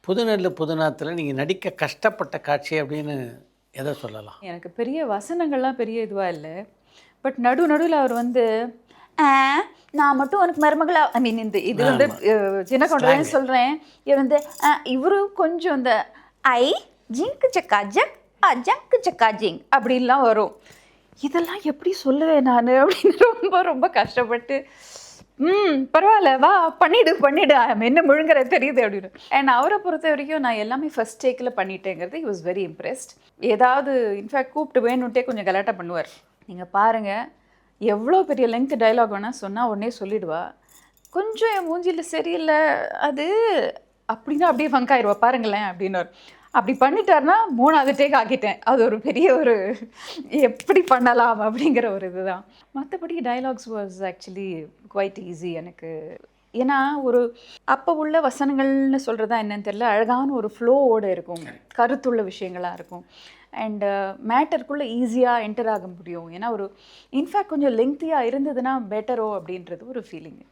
புதுநெல்லு புதுநாத்தில் நீங்கள் நடிக்க கஷ்டப்பட்ட காட்சி அப்படின்னு எதை சொல்லலாம்? எனக்கு பெரிய வசனங்கள்லாம் பெரிய இதுவாக இல்லை. பட் நடுவில் அவர் வந்து "ஆ, நான் மட்டும் உனக்கு மருமகளா ஐ மீன் இந்த இது வந்து சின்ன கொண்டதான் சொல்கிறேன். இவர் வந்து இவரு கொஞ்சம் இந்த ஐ ஜிங்கு சக்கா ஜக் ஜங்கு சக்கா ஜிங் அப்படின்லாம் வரும். இதெல்லாம் எப்படி சொல்லுவேன் நான் அப்படின்னு ரொம்ப ரொம்ப கஷ்டப்பட்டு பரவாயில்ல வா பண்ணிடு என்ன முழுங்குற தெரியுது அப்படின்னு. அண்ட் அவரை பொறுத்த வரைக்கும் நான் எல்லாமே ஃபர்ஸ்ட் டேக்கில் பண்ணிட்டேங்கிறது ஹி வாஸ் வெரி இம்ப்ரெஸ்ட். ஏதாவது இன்ஃபேக்ட் கூப்பிட்டு வேணுன்ட்டே கொஞ்சம் கலாட்டா பண்ணுவார். நீங்கள் பாருங்கள், எவ்வளோ பெரிய லெங்க் டைலாக் வேணால் சொன்னால் உடனே சொல்லிடுவா. கொஞ்சம் என் மூஞ்சியில் சரியில்லை அது அப்படின்னா அப்படியே ஃபங்க் ஆயிடுவா பாருங்களேன் அப்படின்னார். அப்படி பண்ணிட்டாருன்னா 3வது டேக் ஆக்கிட்டேன். அது ஒரு பெரிய ஒரு எப்படி பண்ணலாம் அப்படிங்கிற ஒரு இதுதான். மற்றபடி dialogues was actually quite easy எனக்கு. ஏன்னா ஒரு அப்போ உள்ள வசனங்கள்னு சொல்கிறதா என்னன்னு தெரியல, அழகான ஒரு ஃப்ளோவோடு இருக்கும், கருத்துள்ள விஷயங்களாக இருக்கும். அண்டு மேட்டருக்குள்ளே ஈஸியாக என்டர் ஆக முடியும். ஏன்னா ஒரு இன்ஃபேக்ட் கொஞ்சம் லெங்க்தியாக இருந்ததுன்னா பெட்டரோ அப்படின்றது ஒரு ஃபீலிங்.